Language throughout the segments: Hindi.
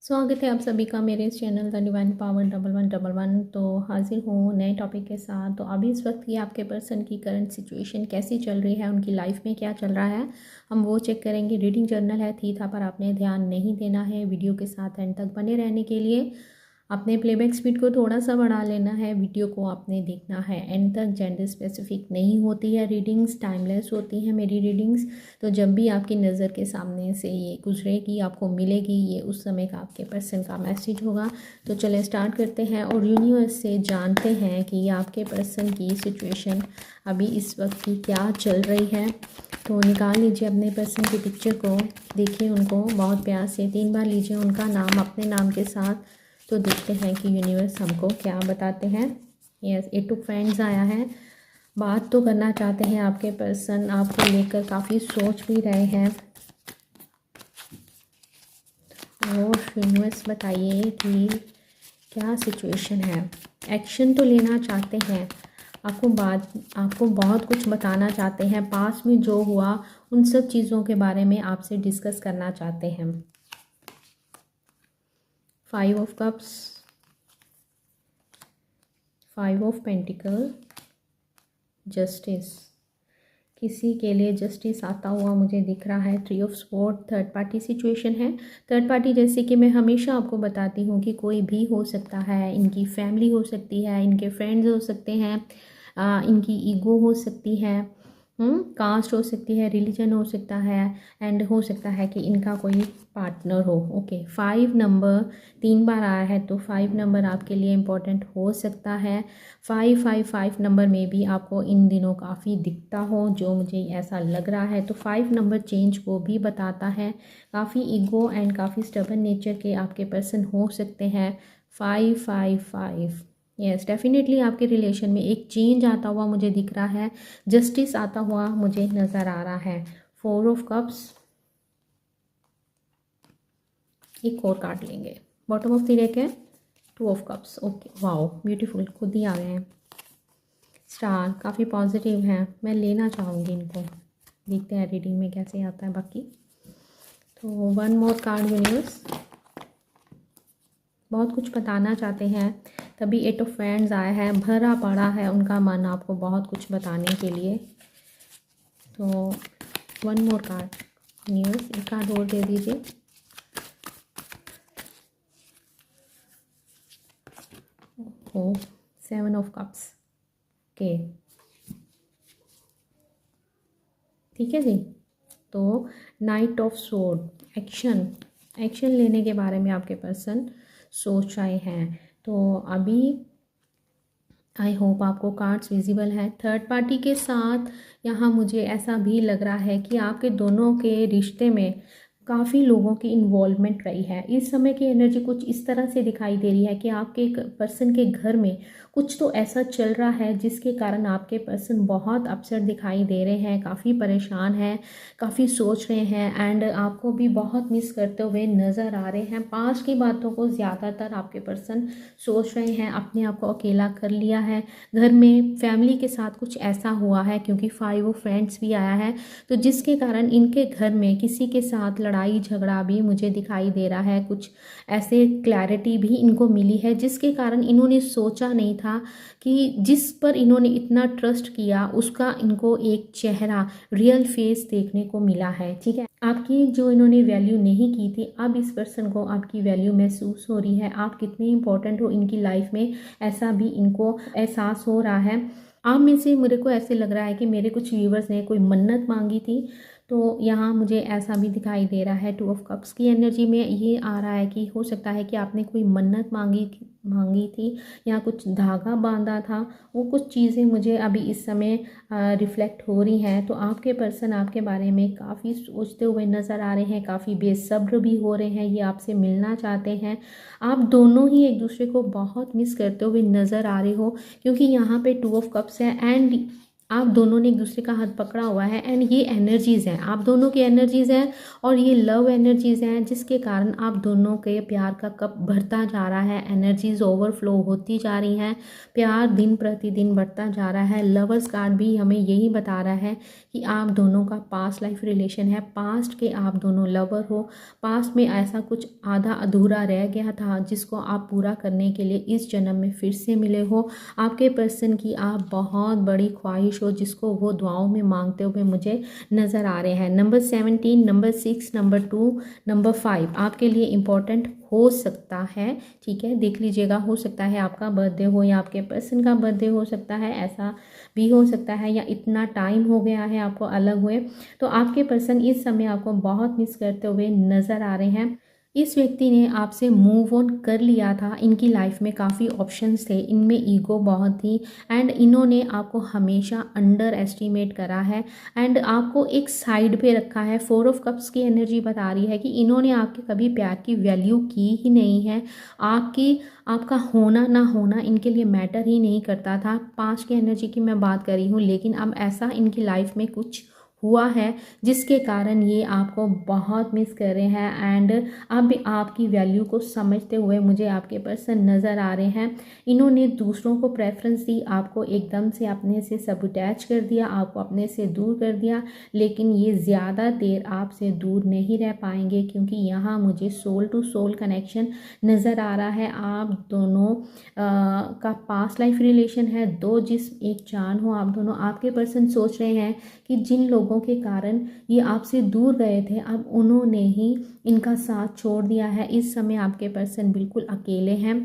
स्वागत है आप सभी का मेरे इस चैनल द डिवाइन पावर 1111। तो हाजिर हूँ नए टॉपिक के साथ। तो अभी इस वक्त की आपके पर्सन की करंट सिचुएशन कैसी चल रही है, उनकी लाइफ में क्या चल रहा है, हम वो चेक करेंगे। रीडिंग जर्नल है, थी था पर आपने ध्यान नहीं देना है। वीडियो के साथ एंड तक बने रहने के लिए अपने प्लेबैक स्पीड को थोड़ा सा बढ़ा लेना है। वीडियो को आपने देखना है एंड तक। जेंडर स्पेसिफिक नहीं होती है रीडिंग्स, टाइमलेस होती हैं मेरी रीडिंग्स। तो जब भी आपकी नज़र के सामने से ये गुजरेगी, आपको मिलेगी, ये उस समय का आपके पर्सन का मैसेज होगा। तो चलें स्टार्ट करते हैं और यूनिवर्स से जानते हैं कि आपके पर्सन की सिचुएशन अभी इस वक्त की क्या चल रही है। तो निकाल लीजिए अपने पर्सन की पिक्चर को, देखिए उनको बहुत प्यार से 3 बार लीजिए उनका नाम अपने नाम के साथ। तो देखते हैं कि यूनिवर्स हमको क्या बताते हैं। यस, 8 ऑफ फ्रेंड्स आया है। बात तो करना चाहते हैं आपके पर्सन, आपको लेकर काफ़ी सोच भी रहे हैं। और यूनिवर्स बताइए कि क्या सिचुएशन है। एक्शन तो लेना चाहते हैं, आपको बहुत कुछ बताना चाहते हैं। पास्ट में जो हुआ उन सब चीज़ों के बारे में आपसे डिस्कस करना चाहते हैं। 5 of cups, 5 of pentacle, justice, किसी के लिए जस्टिस आता हुआ मुझे दिख रहा है। 3 of sword, third party situation है। थर्ड पार्टी जैसे कि मैं हमेशा आपको बताती हूँ कि कोई भी हो सकता है। इनकी फैमिली हो सकती है, इनके फ्रेंड्स हो सकते हैं, इनकी ईगो हो सकती है, कास्ट हो सकती है, रिलीजन हो सकता है, एंड हो सकता है कि इनका कोई पार्टनर हो। ओके, 5 नंबर 3 बार आया है तो 5 नंबर आपके लिए इम्पोर्टेंट हो सकता है। 555 नंबर में भी आपको इन दिनों काफ़ी दिखता हो, जो मुझे ऐसा लग रहा है। तो 5 नंबर चेंज को भी बताता है। काफ़ी ईगो एंड काफ़ी स्टबर्न नेचर के आपके पर्सन हो सकते हैं। 555, यस, डेफिनेटली आपके रिलेशन में एक चेंज आता हुआ मुझे दिख रहा है। जस्टिस आता हुआ मुझे नज़र आ रहा है। 4 ऑफ कप्स, एक और कार्ड लेंगे। बॉटम ऑफ द डेक है 2 of cups. Okay, wow, beautiful, खुद ही आ गए हैं। स्टार काफ़ी पॉजिटिव हैं, मैं लेना चाहूँगी इनको। देखते हैं रीडिंग में कैसे आता है बाकी। तो 1 मोर कार्ड यूनिवर्स, बहुत कुछ बताना चाहते हैं, तभी 8 ऑफ फ्रेंड्स आया है। भरा पड़ा है उनका मन आपको बहुत कुछ बताने के लिए। तो 1 मोर कार्ड यूनिवर्स, एक कार्ड और दे दीजिए। ओ, 7 ऑफ कप्स। ओके, ठीक है जी। तो नाइट ऑफ स्वॉर्ड, एक्शन लेने के बारे में आपके पर्सन सोच रहे हैं। तो अभी आई होप आपको कार्ड्स विजिबल है। थर्ड पार्टी के साथ यहाँ मुझे ऐसा भी लग रहा है कि आपके दोनों के रिश्ते में काफ़ी लोगों की इन्वॉल्वमेंट रही है। इस समय की एनर्जी कुछ इस तरह से दिखाई दे रही है कि आपके पर्सन के घर में कुछ तो ऐसा चल रहा है जिसके कारण आपके पर्सन बहुत अपसेट दिखाई दे रहे हैं, काफ़ी परेशान हैं, काफ़ी सोच रहे हैं, एंड आपको भी बहुत मिस करते हुए नज़र आ रहे हैं। पास्ट की बातों को ज़्यादातर आपके पर्सन सोच रहे हैं, अपने आप को अकेला कर लिया है। घर में फैमिली के साथ कुछ ऐसा हुआ है, क्योंकि 5 ऑफ फ्रेंड्स भी आया है, तो जिसके कारण इनके घर में किसी के साथ लड़ाई झगड़ा भी मुझे दिखाई दे रहा है। कुछ ऐसे क्लैरिटी भी इनको मिली है जिसके कारण इन्होंने सोचा नहीं था कि जिस पर इन्होंने इतना ट्रस्ट किया उसका इनको एक चेहरा, रियल फेस देखने को मिला है। ठीक है, आपकी जो इन्होंने वैल्यू नहीं की थी, अब इस पर्सन को आपकी वैल्यू महसूस हो रही है। आप कितने इंपॉर्टेंट हो इनकी लाइफ में, ऐसा भी इनको एहसास हो रहा है। आप में से मेरे को ऐसे लग रहा है कि मेरे कुछ व्यूवर्स ने कोई मन्नत मांगी थी, तो यहाँ मुझे ऐसा भी दिखाई दे रहा है। 2 ऑफ कप्स की एनर्जी में ये आ रहा है कि हो सकता है कि आपने कोई मन्नत मांगी थी या कुछ धागा बांधा था। वो कुछ चीज़ें मुझे अभी इस समय रिफ्लेक्ट हो रही हैं। तो आपके पर्सन आपके बारे में काफ़ी सोचते हुए नज़र आ रहे हैं, काफ़ी बेसब्र भी हो रहे हैं, ये आपसे मिलना चाहते हैं। आप दोनों ही एक दूसरे को बहुत मिस करते हुए नज़र आ रहे हो, क्योंकि यहाँ पे 2 ऑफ कप्स है एंड आप दोनों ने एक दूसरे का हाथ पकड़ा हुआ है एंड ये एनर्जीज़ हैं, आप दोनों की एनर्जीज़ हैं और ये लव एनर्जीज़ हैं, जिसके कारण आप दोनों के प्यार का कप भरता जा रहा है, एनर्जीज़ ओवरफ्लो होती जा रही हैं, प्यार दिन प्रतिदिन बढ़ता जा रहा है। लवर्स कार्ड भी हमें यही बता रहा है कि आप दोनों का पास्ट लाइफ रिलेशन है, पास्ट के आप दोनों लवर हो, पास्ट में ऐसा कुछ आधा अधूरा रह गया था जिसको आप पूरा करने के लिए इस जन्म में फिर से मिले हो। आपके पर्सन की आप बहुत बड़ी ख्वाहिश हो जिसको वो दुआओं में मांगते हुए मुझे नज़र आ रहे हैं। नंबर 17, नंबर 6, नंबर 2, नंबर 5 आपके लिए इम्पोर्टेंट हो सकता है। ठीक है, देख लीजिएगा, हो सकता है आपका बर्थडे हो या आपके पर्सन का बर्थडे हो सकता है, ऐसा भी हो सकता है, या इतना टाइम हो गया है आपको अलग हुए, तो आपके पर्सन इस समय आपको बहुत मिस करते हुए नज़र आ रहे हैं। इस व्यक्ति ने आपसे मूव ऑन कर लिया था, इनकी लाइफ में काफ़ी ऑप्शंस थे, इनमें ईगो बहुत थी एंड इन्होंने आपको हमेशा अंडर एस्टिमेट करा है एंड आपको एक साइड पे रखा है। 4 ऑफ कप्स की एनर्जी बता रही है कि इन्होंने आपके कभी प्यार की वैल्यू की ही नहीं है, आपका होना ना होना इनके लिए मैटर ही नहीं करता था। 5 की एनर्जी की मैं बात कर रही हूँ, लेकिन अब ऐसा इनकी लाइफ में कुछ हुआ है जिसके कारण ये आपको बहुत मिस कर रहे हैं एंड अब आपकी वैल्यू को समझते हुए मुझे आपके पर्सन नज़र आ रहे हैं। इन्होंने दूसरों को प्रेफरेंस दी, आपको एकदम से अपने से सबअटैच कर दिया, आपको अपने से दूर कर दिया, लेकिन ये ज़्यादा देर आपसे दूर नहीं रह पाएंगे क्योंकि यहाँ मुझे सोल टू सोल कनेक्शन नज़र आ रहा है। आप दोनों का पास्ट लाइफ रिलेशन है, दो जिस्म एक जान हो आप दोनों। आपके पर्सन सोच रहे हैं कि जिन लोगों के कारण ये आपसे दूर गए थे अब उन्होंने ही इनका साथ छोड़ दिया है। इस समय आपके पर्सन बिल्कुल अकेले हैं।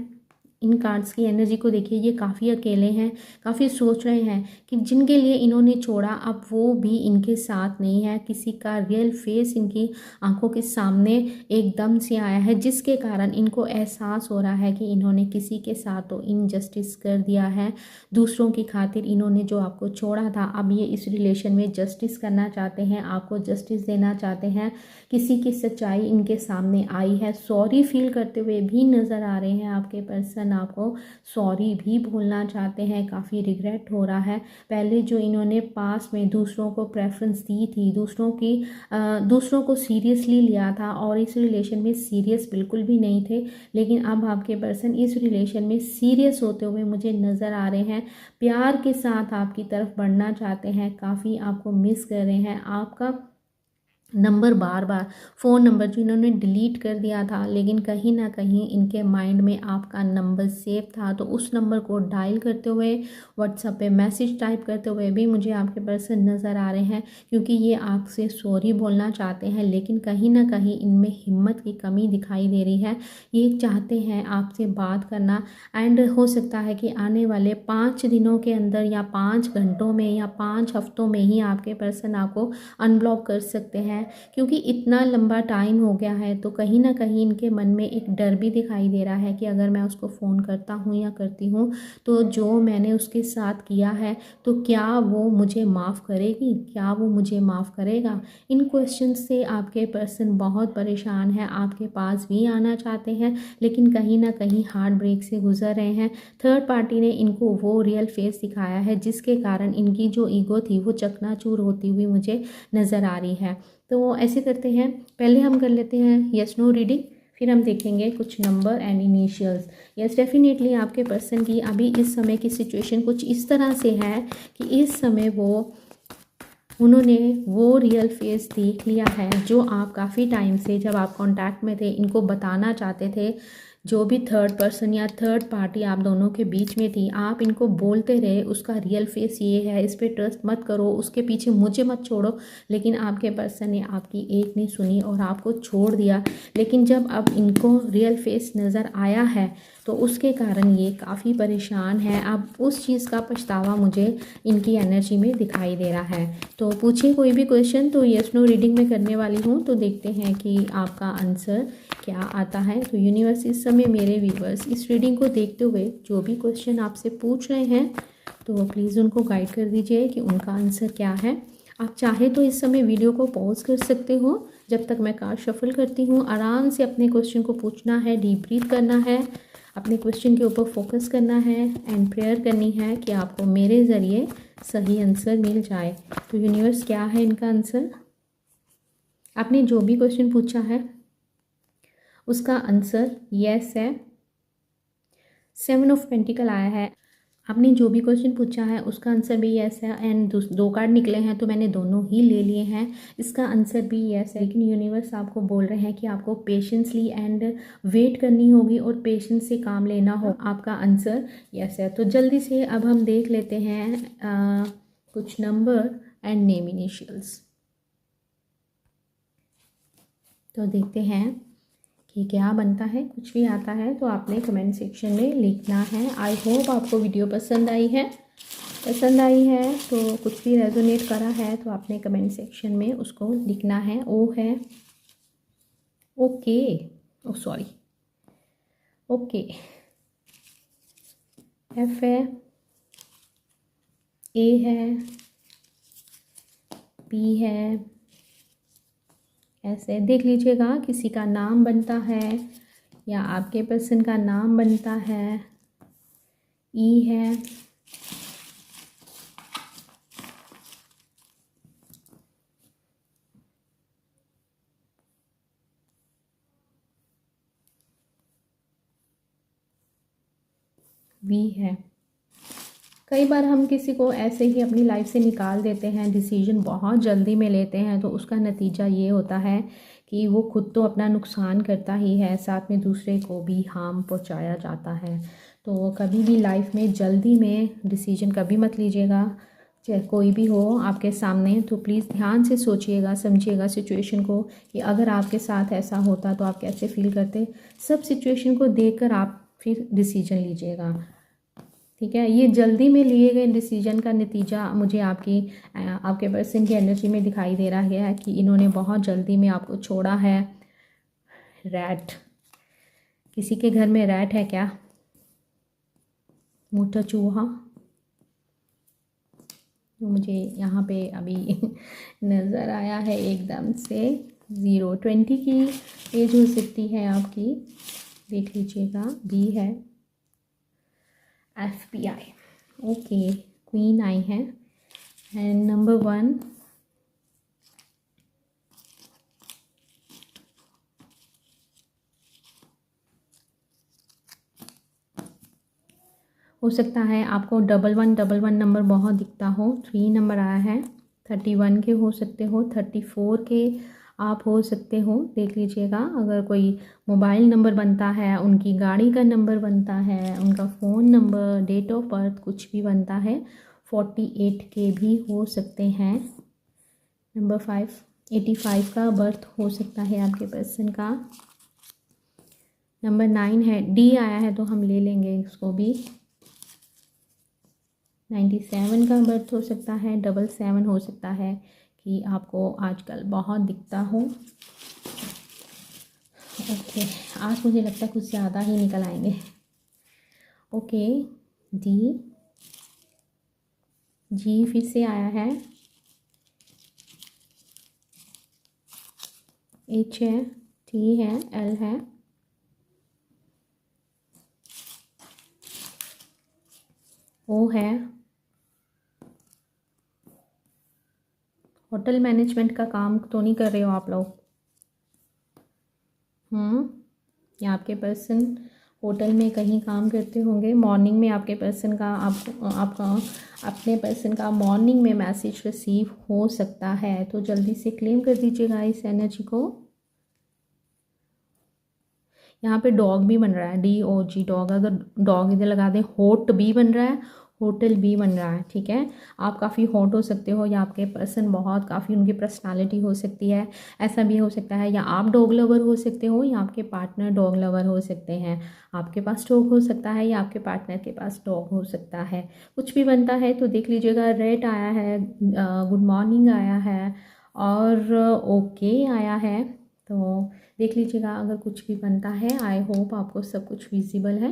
इन कार्ड्स की एनर्जी को देखिए, ये काफ़ी अकेले हैं, काफ़ी सोच रहे हैं कि जिनके लिए इन्होंने छोड़ा अब वो भी इनके साथ नहीं है। किसी का रियल फेस इनकी आंखों के सामने एकदम से आया है जिसके कारण इनको एहसास हो रहा है कि इन्होंने किसी के साथ तो इनजस्टिस कर दिया है। दूसरों की खातिर इन्होंने जो आपको छोड़ा था, अब ये इस रिलेशन में जस्टिस करना चाहते हैं, आपको जस्टिस देना चाहते हैं। किसी की सच्चाई इनके सामने आई है, सॉरी फील करते हुए भी नज़र आ रहे हैं आपके पर्सन, आपको सॉरी भी बोलना चाहते हैं। काफ़ी रिग्रेट हो रहा है, पहले जो इन्होंने पास में दूसरों को प्रेफरेंस दी थी, दूसरों को सीरियसली लिया था और इस रिलेशन में सीरियस बिल्कुल भी नहीं थे, लेकिन अब आपके पर्सन इस रिलेशन में सीरियस होते हुए मुझे नज़र आ रहे हैं। प्यार के साथ आपकी तरफ बढ़ना चाहते हैं, काफ़ी आपको मिस कर रहे हैं। आपका नंबर बार बार फ़ोन नंबर जो इन्होंने डिलीट कर दिया था, लेकिन कहीं ना कहीं इनके माइंड में आपका नंबर सेव था, तो उस नंबर को डायल करते हुए व्हाट्सएप पे मैसेज टाइप करते हुए भी मुझे आपके पर्सन नज़र आ रहे हैं क्योंकि ये आपसे सॉरी बोलना चाहते हैं, लेकिन कहीं ना कहीं इनमें हिम्मत की कमी दिखाई दे रही है। ये चाहते हैं आपसे बात करना एंड हो सकता है कि आने वाले 5 दिनों के अंदर या 5 घंटों में या 5 हफ्तों में ही आपके पर्सन आपको अनब्लॉक कर सकते हैं क्योंकि इतना लंबा टाइम हो गया है। तो कहीं ना कहीं इनके मन में एक डर भी दिखाई दे रहा है कि अगर मैं उसको फ़ोन करता हूँ या करती हूँ तो जो मैंने उसके साथ किया है तो क्या वो मुझे माफ़ करेगी, क्या वो मुझे माफ़ करेगा। इन क्वेश्चन से आपके पर्सन बहुत परेशान है, आपके पास भी आना चाहते हैं लेकिन कहीं ना कहीं हार्ट ब्रेक से गुजर रहे हैं। थर्ड पार्टी ने इनको वो रियल फेस दिखाया है जिसके कारण इनकी जो ईगो थी वो चकनाचूर होती हुई मुझे नज़र आ रही है। तो ऐसे करते हैं, पहले हम कर लेते हैं यस नो रीडिंग, फिर हम देखेंगे कुछ number and initials. Yes, definitely आपके पर्सन की अभी इस समय की सिचुएशन कुछ इस तरह से है कि इस समय उन्होंने वो रियल फेस देख लिया है जो आप काफ़ी टाइम से जब आप कांटेक्ट में थे इनको बताना चाहते थे। जो भी थर्ड पर्सन या थर्ड पार्टी आप दोनों के बीच में थी, आप इनको बोलते रहे उसका रियल फेस ये है, इस पर ट्रस्ट मत करो, उसके पीछे मुझे मत छोड़ो, लेकिन आपके पर्सन ने आपकी एक नहीं सुनी और आपको छोड़ दिया। लेकिन जब अब इनको रियल फेस नज़र आया है तो उसके कारण ये काफ़ी परेशान है। अब उस चीज़ का पछतावा मुझे इनकी एनर्जी में दिखाई दे रहा है। तो पूछिए कोई भी क्वेश्चन, तो यस नो रीडिंग में करने वाली हूँ, तो देखते हैं कि आपका आंसर क्या आता है। तो यूनिवर्स इस समय मेरे व्यूवर्स इस रीडिंग को देखते हुए जो भी क्वेश्चन आपसे पूछ रहे हैं तो प्लीज़ उनको गाइड कर दीजिए कि उनका आंसर क्या है। आप चाहे तो इस समय वीडियो को पॉज कर सकते हो जब तक मैं कार्ड शफल करती हूँ। आराम से अपने क्वेश्चन को पूछना है, डीप ब्रीथ करना है, अपने क्वेश्चन के ऊपर फोकस करना है एंड प्रेयर करनी है कि आपको मेरे ज़रिए सही आंसर मिल जाए। तो यूनिवर्स क्या है इनका आंसर? आपने जो भी क्वेश्चन पूछा है उसका आंसर यस है। 7 ऑफ पेंटिकल आया है। आपने जो भी क्वेश्चन पूछा है उसका आंसर भी यस है एंड 2 कार्ड निकले हैं तो मैंने दोनों ही ले लिए हैं, इसका आंसर भी यस है। लेकिन यूनिवर्स आपको बोल रहे हैं कि आपको पेशेंसली एंड वेट करनी होगी और पेशेंस से काम लेना हो। आपका आंसर यस है। तो जल्दी से अब हम देख लेते हैं कुछ नंबर एंड नेम इनिशियल्स। तो देखते हैं कि क्या बनता है। कुछ भी आता है तो आपने कमेंट सेक्शन में लिखना है। आई होप आपको वीडियो पसंद आई है। तो कुछ भी रेजोनेट करा है तो आपने कमेंट सेक्शन में उसको लिखना है। ओ है ओके, ओ सॉरी ओके, एफ है, ए है, पी है, ऐसे देख लीजिएगा किसी का नाम बनता है या आपके पर्सन का नाम बनता है। ई है, वी है। कई बार हम किसी को ऐसे ही अपनी लाइफ से निकाल देते हैं, डिसीजन बहुत जल्दी में लेते हैं, तो उसका नतीजा ये होता है कि वो खुद तो अपना नुकसान करता ही है, साथ में दूसरे को भी हार्म पहुंचाया जाता है। तो कभी भी लाइफ में जल्दी में डिसीजन कभी मत लीजिएगा, चाहे कोई भी हो आपके सामने। तो प्लीज़ ध्यान से सोचिएगा, समझिएगा सिचुएशन को कि अगर आपके साथ ऐसा होता तो आप कैसे फील करते। सब सिचुएशन को देखकर आप फिर डिसीजन लीजिएगा, ठीक है। ये जल्दी में लिए गए डिसीजन का नतीजा मुझे आपके पर्सन की एनर्जी में दिखाई दे रहा है कि इन्होंने बहुत जल्दी में आपको छोड़ा है। रैट, किसी के घर में रैट है क्या? मोटा चूहा जो मुझे यहाँ पे अभी नज़र आया है एकदम से। 0-20 की एज हो सकती है आपकी, देख लीजिएगा। बी है, FBI, ओके, क्वीन आई है एंड नंबर 1 हो सकता है आपको 1111 नंबर बहुत दिखता हो। 3 नंबर आया है। 31 के हो सकते हो, 34 के आप हो सकते हो, देख लीजिएगा। अगर कोई मोबाइल नंबर बनता है, उनकी गाड़ी का नंबर बनता है, उनका phone number, date of birth कुछ भी बनता है, 48 के भी हो सकते हैं। नंबर 5 85 का बर्थ हो सकता है आपके पर्सन का। नंबर 9 है, डी आया है तो हम ले लेंगे इसको भी। 97 का बर्थ हो सकता है। 77 हो सकता है कि आपको आजकल बहुत दिखता हो। ओके, आज मुझे लगता है कुछ ज़्यादा ही निकल आएंगे। ओके, डी, जी फिर से आया है। एच है, टी है, एल है, ओ है। होटल मैनेजमेंट का काम तो नहीं कर रहे हो आप लोग? या आपके पर्सन होटल में कहीं काम करते होंगे। मॉर्निंग में आपके पर्सन का आपका अपने पर्सन का मॉर्निंग में मैसेज रिसीव हो सकता है, तो जल्दी से क्लेम कर दीजिएगा इस एनर्जी को। यहाँ पे डॉग भी बन रहा है, DOG डॉग। अगर डॉग इधर लगा दें, होट भी बन रहा है, होटल भी बन रहा है, ठीक है। आप काफ़ी हॉट हो सकते हो या आपके पर्सन बहुत काफ़ी उनकी पर्सनालिटी हो सकती है, ऐसा भी हो सकता है। या आप डॉग लवर हो सकते हो या आपके पार्टनर डॉग लवर हो सकते हैं। आपके पास डॉग हो सकता है या आपके पार्टनर के पास डॉग हो सकता है, कुछ भी बनता है। तो देख लीजिएगा, रेड आया है, गुड मॉर्निंग आया है और ओके आया है। तो देख लीजिएगा अगर कुछ भी बनता है। आई होप आपको सब कुछ विजिबल है।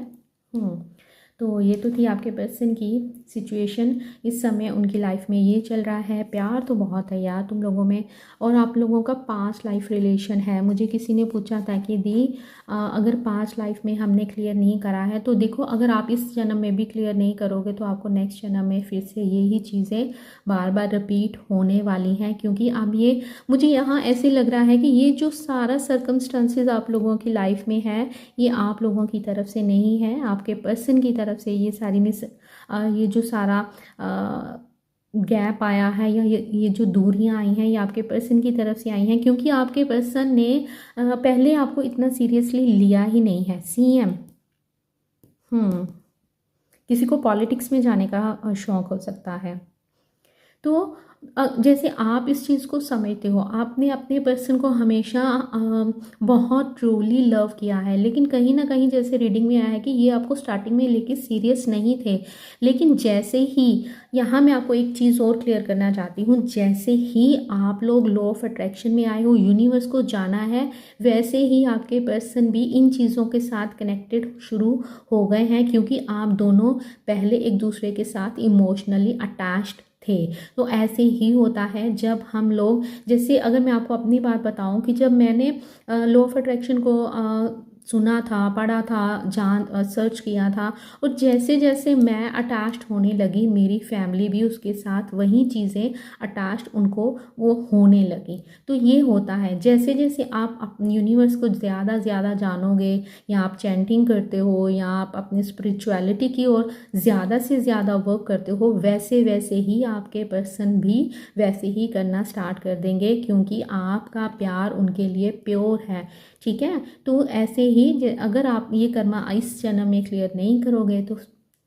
तो ये तो थी आपके पर्सन की सिचुएशन। इस समय उनकी लाइफ में ये चल रहा है। प्यार तो बहुत है यार तुम लोगों में, और आप लोगों का पास्ट लाइफ रिलेशन है। मुझे किसी ने पूछा था कि दी अगर पास्ट लाइफ में हमने क्लियर नहीं करा है तो देखो, अगर आप इस जन्म में भी क्लियर नहीं करोगे तो आपको नेक्स्ट जन्म में फिर से यही चीज़ें बार बार रिपीट होने वाली हैं। क्योंकि अब ये मुझे यहाँ ऐसे लग रहा है कि ये जो सारा सर्कमस्टांसेस आप लोगों की लाइफ में है, ये आप लोगों की तरफ से नहीं है, आपके पर्सन की तरफ से ये सारी ये जो सारा गैप आया है या ये जो दूरियां आई हैं, ये आपके पर्सन की तरफ से आई हैं। क्योंकि आपके पर्सन ने पहले आपको इतना सीरियसली लिया ही नहीं है। CM किसी को पॉलिटिक्स में जाने का शौक हो सकता है। तो जैसे आप इस चीज़ को समझते हो, आपने अपने पर्सन को हमेशा बहुत ट्रूली लव किया है, लेकिन कहीं ना कहीं जैसे रीडिंग में आया है कि ये आपको स्टार्टिंग में लेके सीरियस नहीं थे। लेकिन जैसे ही, यहाँ मैं आपको एक चीज़ और क्लियर करना चाहती हूँ, जैसे ही आप लोग लॉ ऑफ अट्रैक्शन में आए हो, यूनिवर्स को जाना है, वैसे ही आपके पर्सन भी इन चीज़ों के साथ कनेक्टेड शुरू हो गए हैं। क्योंकि आप दोनों पहले एक दूसरे के साथ इमोशनली अटैच्ड थे। तो ऐसे ही होता है जब हम लोग, जैसे अगर मैं आपको अपनी बात बताऊं कि जब मैंने लॉ ऑफ अट्रैक्शन को सुना था, पढ़ा था, सर्च किया था, और जैसे जैसे मैं अटैच्ड होने लगी, मेरी फैमिली भी उसके साथ वही चीज़ें अटैच्ड उनको वो होने लगी। तो ये होता है, जैसे जैसे आप अपने यूनिवर्स को ज़्यादा ज़्यादा जानोगे, या आप चैंटिंग करते हो, या आप अपनी स्पिरिचुअलिटी की ओर ज़्यादा से ज़्यादा वर्क करते हो, वैसे वैसे ही आपके पर्सन भी वैसे ही करना स्टार्ट कर देंगे। क्योंकि आपका प्यार उनके लिए प्योर है। ठीक है, तो ऐसे ही अगर आप ये कर्मा इस जन्म में क्लियर नहीं करोगे तो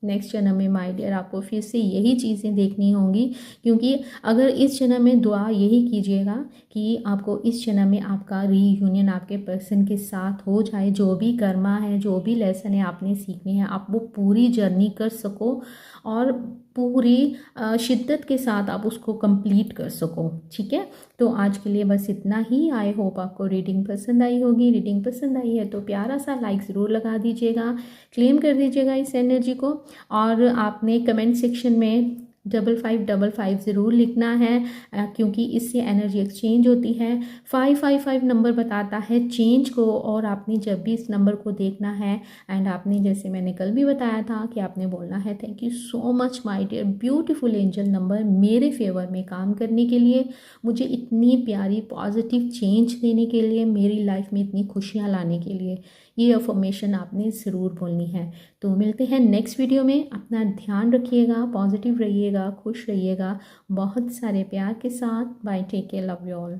नेक्स्ट जन्म में माय डियर आपको फिर से यही चीज़ें देखनी होंगी। क्योंकि अगर इस जन्म में दुआ यही कीजिएगा कि आपको इस जन्म में आपका रीयूनियन आपके पर्सन के साथ हो जाए, जो भी कर्मा है, जो भी लेसन है आपने सीखने हैं, आप वो पूरी जर्नी कर सको और पूरी शिद्दत के साथ आप उसको कंप्लीट कर सको। ठीक है, तो आज के लिए बस इतना ही। आई होप आपको रीडिंग पसंद आई होगी। रीडिंग पसंद आई है तो प्यारा सा लाइक ज़रूर लगा दीजिएगा, क्लेम कर दीजिएगा इस एनर्जी को, और आपने कमेंट सेक्शन में 5555 ज़रूर लिखना है, क्योंकि इससे एनर्जी एक्सचेंज होती है। 555 नंबर बताता है चेंज को, और आपने जब भी इस नंबर को देखना है, एंड आपने जैसे मैंने कल भी बताया था कि आपने बोलना है thank you so much my dear beautiful angel number, मेरे फेवर में काम करने के लिए, मुझे इतनी प्यारी पॉजिटिव चेंज देने के लिए, मेरी लाइफ में इतनी खुशियाँ लाने के लिए। ये अफर्मेशन आपने ज़रूर बोलनी है। तो मिलते हैं नेक्स्ट वीडियो में। अपना ध्यान रखिएगा, पॉजिटिव रहिएगा, खुश रहिएगा, बहुत सारे प्यार के साथ। Bye, take care, love you all.